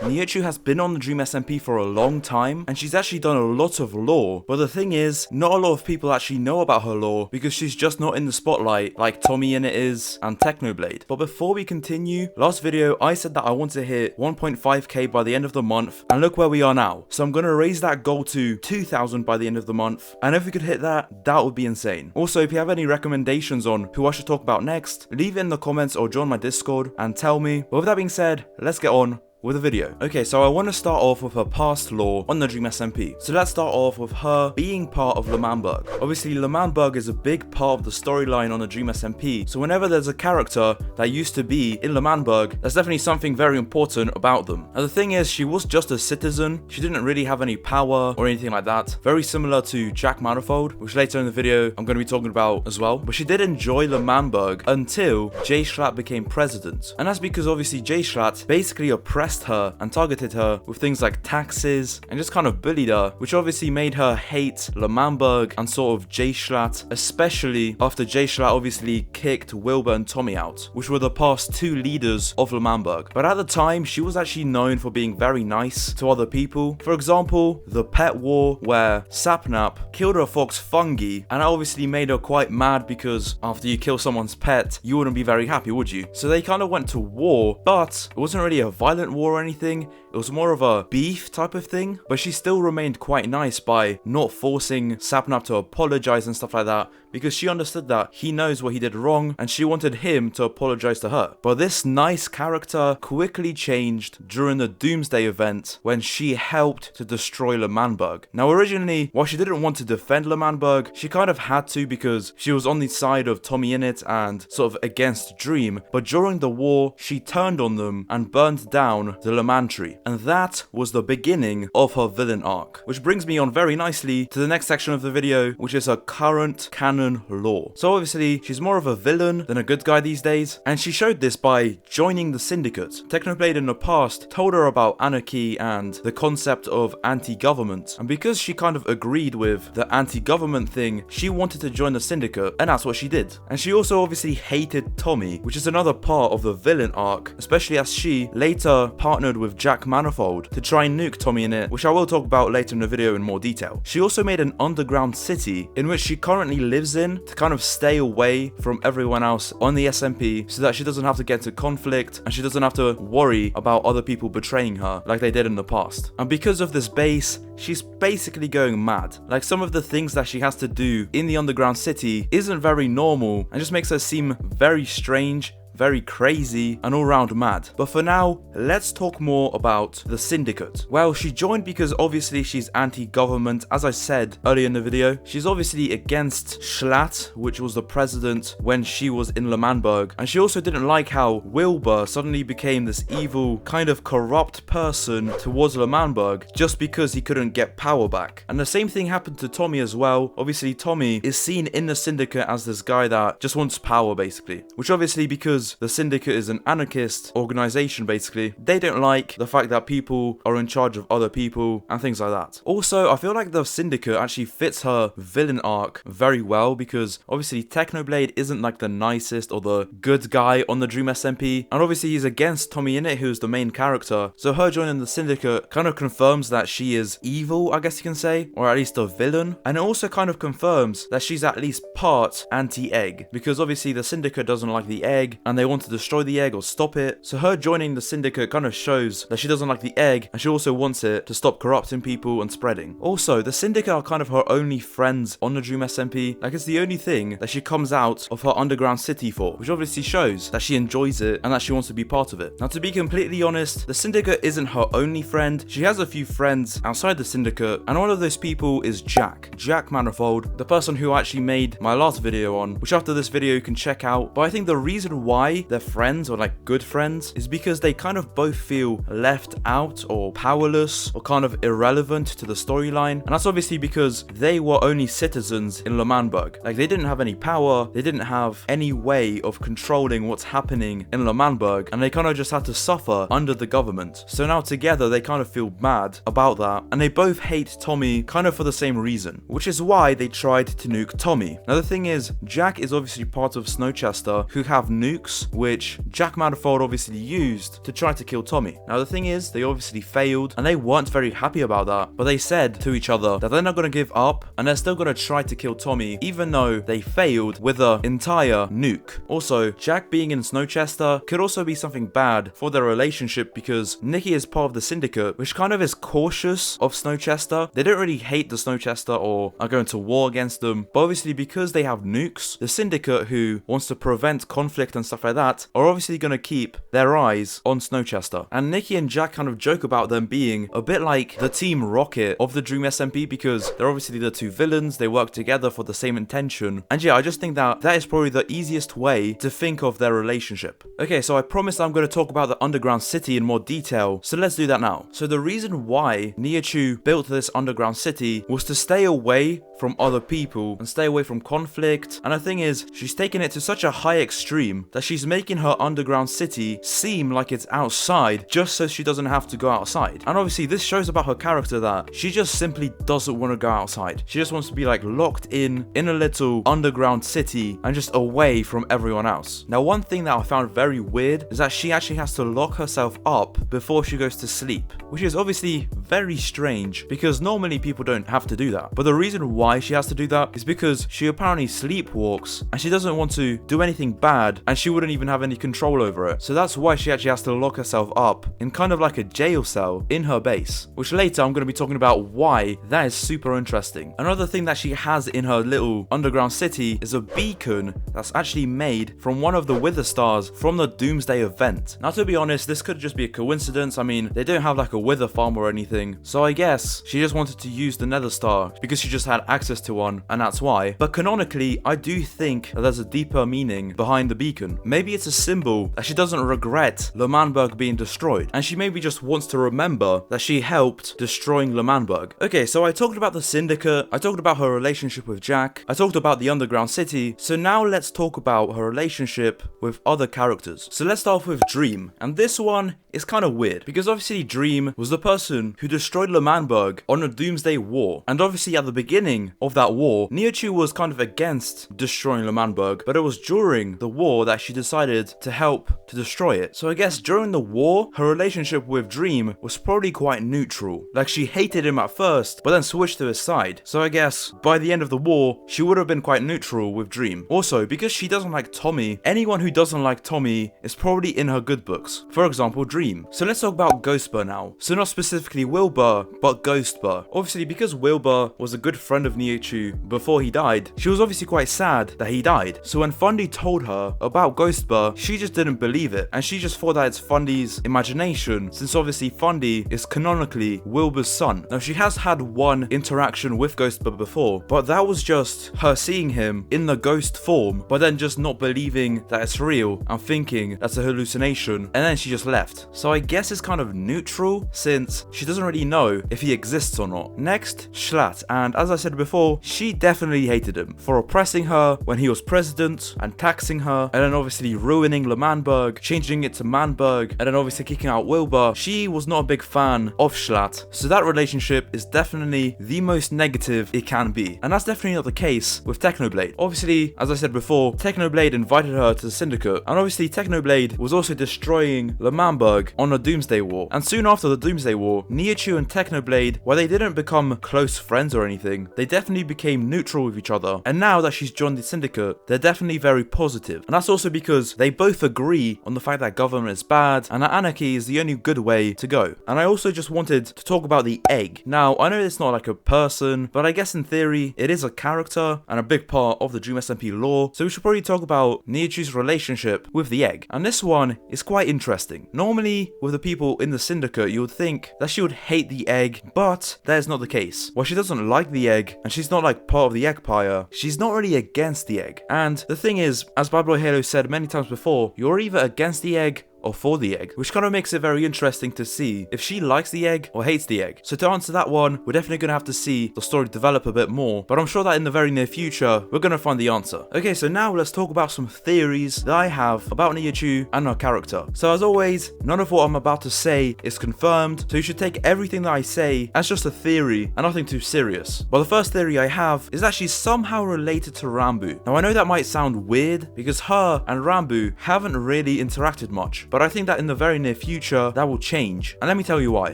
Nihachu has been on the Dream SMP for a long time, and she's actually done a lot of lore, but the thing is, not a lot of people actually know about her lore because she's just not in the spotlight like tommyinnit is and Technoblade. But before we continue, last video I said that I want to hit 1.5k by the end of the month, and look where we are now. So I'm gonna raise that goal to 2,000 by the end of the month, and if we could hit that, that would be insane. Also, if you have any recommendations on who I should talk about next, leave it in the comments or join my Discord and tell me. But with that being said, let's get on with a video. Okay, so I want to start off with her past lore on the Dream SMP. So let's start off with her being part of L'Manberg. Obviously, L'Manberg is a big part of the storyline on the Dream SMP, so whenever there's a character that used to be in L'Manberg, there's definitely something very important about them. Now the thing is, she was just a citizen, she didn't really have any power or anything like that, very similar to Jack Manifold, which later in the video I'm going to be talking about as well. But she did enjoy L'Manberg until Jschlatt became president, and that's because obviously Jschlatt basically oppressed her and targeted her with things like taxes and just kind of bullied her, which obviously made her hate L'Manberg and sort of Jschlatt, especially after Jschlatt obviously kicked Wilbur and Tommy out, which were the past two leaders of L'Manberg. But at the time, she was actually known for being very nice to other people. For example, the pet war where Sapnap killed her fox Fungi, and that obviously made her quite mad because after you kill someone's pet, you wouldn't be very happy, would you? So they kind of went to war, but it wasn't really a violent war or anything, it was more of a beef type of thing, but she still remained quite nice by not forcing Sapnap to apologize and stuff like that, because she understood that he knows what he did wrong and she wanted him to apologize to her. But this nice character quickly changed during the Doomsday event when she helped to destroy L'Manberg. Now originally, while she didn't want to defend L'Manberg, she kind of had to because she was on the side of tommyinnit and sort of against Dream, but during the war, she turned on them and burned down the L'Man tree. And that was the beginning of her villain arc. Which brings me on very nicely to the next section of the video, which is her current canon lore. So obviously, she's more of a villain than a good guy these days, and she showed this by joining the syndicate. Technoblade in the past told her about anarchy and the concept of anti-government, and because she kind of agreed with the anti-government thing, she wanted to join the syndicate, and that's what she did. And she also obviously hated Tommy, which is another part of the villain arc, especially as she later partnered with Jack Manifold to try and nuke tommyinnit, which I will talk about later in the video in more detail. She also made an underground city in which she currently lives in to kind of stay away from everyone else on the SMP so that she doesn't have to get into conflict and she doesn't have to worry about other people betraying her like they did in the past. And because of this base, she's basically going mad. Like some of the things that she has to do in the underground city isn't very normal and just makes her seem very strange, very crazy, and all round mad. But for now, let's talk more about the syndicate. Well, she joined because obviously she's anti-government, as I said earlier in the video. She's obviously against Jschlatt, which was the president when she was in L'Manberg, and she also didn't like how Wilbur suddenly became this evil, kind of corrupt person towards L'Manberg just because he couldn't get power back. And the same thing happened to Tommy as well. Obviously, Tommy is seen in the syndicate as this guy that just wants power, basically, which obviously because the syndicate is an anarchist organization, basically, they don't like the fact that people are in charge of other people and things like that. Also, I feel like the syndicate actually fits her villain arc very well because obviously Technoblade isn't like the nicest or the good guy on the Dream SMP, and obviously he's against tommyinnit, who's the main character, so her joining the syndicate kind of confirms that she is evil, I guess you can say, or at least a villain, and it also kind of confirms that she's at least part anti-egg, because obviously the syndicate doesn't like the egg and they want to destroy the egg or stop it. So her joining the syndicate kind of shows that she doesn't like the egg and she also wants it to stop corrupting people and spreading. Also, the syndicate are kind of her only friends on the Dream SMP. Like, it's the only thing that she comes out of her underground city for, which obviously shows that she enjoys it and that she wants to be part of it. Now, to be completely honest, the syndicate isn't her only friend. She has a few friends outside the syndicate, and one of those people is Jack Manifold, the person who I actually made my last video on, which after this video you can check out. But I think the reason why they're friends, or like good friends, is because they kind of both feel left out or powerless or kind of irrelevant to the storyline, and that's obviously because they were only citizens in L'Manberg. Like, they didn't have any power, they didn't have any way of controlling what's happening in L'Manberg, and they kind of just had to suffer under the government. So now together they kind of feel mad about that, and they both hate Tommy kind of for the same reason, which is why they tried to nuke Tommy. Now the thing is, Jack is obviously part of Snowchester, who have nukes nukes, which Jack Manifold obviously used to try to kill Tommy. Now the thing is, they obviously failed, and they weren't very happy about that, but they said to each other that they're not going to give up, and they're still going to try to kill Tommy, even though they failed with an entire nuke. Also, Jack being in Snowchester could also be something bad for their relationship, because Niki is part of the syndicate, which kind of is cautious of Snowchester. They don't really hate the Snowchester or are going to war against them, but obviously because they have nukes, the syndicate, who wants to prevent conflict and stuff like that, are obviously going to keep their eyes on Snowchester. And Niki and Jack kind of joke about them being a bit like the Team Rocket of the Dream SMP, because they're obviously the two villains, they work together for the same intention. And yeah, I just think that that is probably the easiest way to think of their relationship. Okay, so I promised I'm going to talk about the underground city in more detail, so let's do that now. So the reason why Nihachu built this underground city was to stay away from other people and stay away from conflict. And the thing is, she's taken it to such a high extreme that she's making her underground city seem like it's outside just so she doesn't have to go outside. And obviously this shows about her character that she just simply doesn't want to go outside. She just wants to be like locked in a little underground city and just away from everyone else. Now one thing that I found very weird is that she actually has to lock herself up before she goes to sleep, which is obviously very strange because normally people don't have to do that. But the reason why she has to do that is because she apparently sleepwalks and she doesn't want to do anything bad and she wouldn't even have any control over it. So that's why she actually has to lock herself up in kind of like a jail cell in her base, which later I'm going to be talking about why that is super interesting. Another thing that she has in her little underground city is a beacon that's actually made from one of the wither stars from the Doomsday event. Now to be honest, this could just be a coincidence. I mean, they don't have like a wither farm or anything, so I guess she just wanted to use the nether star because she just had access to one, and that's why. But canonically, I do think that there's a deeper meaning behind the beacon. Maybe it's a symbol that she doesn't regret L'Manberg being destroyed, and she maybe just wants to remember that she helped destroying L'Manberg. Okay, so I talked about the syndicate, I talked about her relationship with Jack, I talked about the underground city, so now let's talk about her relationship with other characters. So let's start off with Dream, and this one is kind of weird, because obviously Dream was the person who destroyed L'Manberg on a Doomsday War, and obviously at the beginning of that war, Nihachu was kind of against destroying L'Manberg, but it was during the war that she decided to help to destroy it. So I guess during the war, her relationship with Dream was probably quite neutral. Like she hated him at first, but then switched to his side. So I guess by the end of the war, she would have been quite neutral with Dream. Also, because she doesn't like Tommy, anyone who doesn't like Tommy is probably in her good books. For example, Dream. So let's talk about Ghostbur now. So not specifically Wilbur, but Ghostbur. Obviously, because Wilbur was a good friend of Nihachu before he died, she was obviously quite sad that he died. So when Fundy told her about Ghostbur, she just didn't believe it, and she just thought that it's Fundy's imagination, since obviously Fundy is canonically Wilbur's son. Now she has had one interaction with Ghostbur before, but that was just her seeing him in the ghost form, but then just not believing that it's real and thinking that's a hallucination, and then she just left. So I guess it's kind of neutral, since she doesn't really know if he exists or not. Next, Jschlatt, and as I said before, she definitely hated him for oppressing her when he was president and taxing her, and then obviously ruining L'Manberg, changing it to Manberg, and then obviously kicking out Wilbur. She was not a big fan of Jschlatt, so that relationship is definitely the most negative it can be, and that's definitely not the case with Technoblade. Obviously, as I said before, Technoblade invited her to the syndicate, and obviously Technoblade was also destroying L'Manberg on a Doomsday War, and soon after the Doomsday War, Nihachu and Technoblade, while they didn't become close friends or anything, they definitely became neutral with each other, and now that she's joined the syndicate, they're definitely very positive. And that's also because they both agree on the fact that government is bad and that anarchy is the only good way to go. And I also just wanted to talk about the egg. Now, I know it's not like a person, but I guess in theory, it is a character and a big part of the Dream SMP lore, so we should probably talk about Nihachu's relationship with the egg. And this one is quite interesting. Normally, with the people in the syndicate, you would think that she would hate the egg, but that is not the case. While she doesn't like the egg, and she's not like part of the Eggpire, she's not really against the egg. And the thing is, as Bad Boy Halo said many times before, you're either against the egg or for the egg, which kind of makes it very interesting to see if she likes the egg or hates the egg. So to answer that one, we're definitely going to have to see the story develop a bit more, but I'm sure that in the very near future, we're going to find the answer. Okay, so now let's talk about some theories that I have about Nihachu and her character. So as always, none of what I'm about to say is confirmed, so you should take everything that I say as just a theory and nothing too serious. But the first theory I have is that she's somehow related to Ranboo. Now I know that might sound weird because her and Ranboo haven't really interacted much, but I think that in the very near future that will change, and let me tell you why.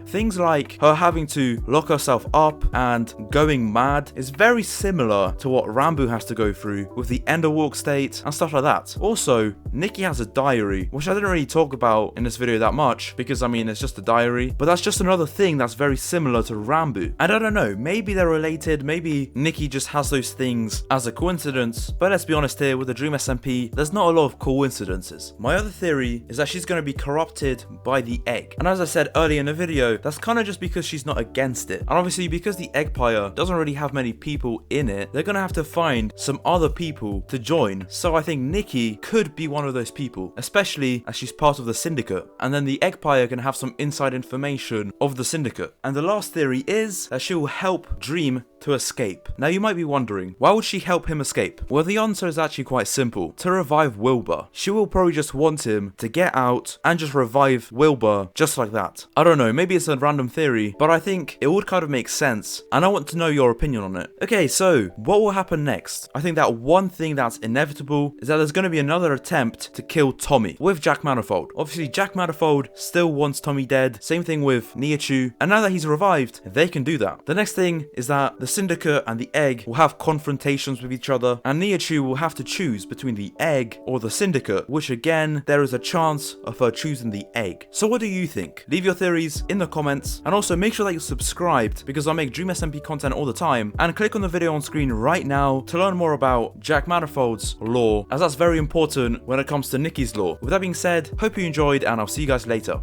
Things like her having to lock herself up and going mad is very similar to what Ranboo has to go through with the Enderwalk state and stuff like that. Also, Niki has a diary, which I didn't really talk about in this video that much because I mean it's just a diary, but that's just another thing that's very similar to Ranboo. And I don't know, maybe they're related, maybe Niki just has those things as a coincidence, but let's be honest here, with the Dream SMP, there's not a lot of coincidences. My other theory is that she's going to be corrupted by the egg, and as I said earlier in the video, that's kind of just because she's not against it, and obviously because the Eggpire doesn't really have many people in it, they're going to have to find some other people to join. So I think Niki could be one of those people, especially as she's part of the syndicate, and then the Eggpire can have some inside information of the syndicate. And the last theory is that she will help Dream to escape. Now you might be wondering, why would she help him escape? Well, the answer is actually quite simple. To revive Wilbur. She will probably just want him to get out and just revive Wilbur just like that. I don't know, maybe it's a random theory, but I think it would kind of make sense, and I want to know your opinion on it. Okay, so what will happen next? I think that one thing that's inevitable is that there's going to be another attempt to kill Tommy with Jack Manifold. Obviously, Jack Manifold still wants Tommy dead. Same thing with Nihachu, and now that he's revived, they can do that. The next thing is that the syndicate and the egg will have confrontations with each other, and Nihachu will have to choose between the egg or the syndicate, which again, there is a chance of her choosing the egg. So what do you think? Leave your theories in the comments, and also make sure that you're subscribed because I make Dream SMP content all the time, and click on the video on screen right now to learn more about Jack Manifold's lore, as that's very important when it comes to Niki's lore. With that being said, hope you enjoyed, and I'll see you guys later.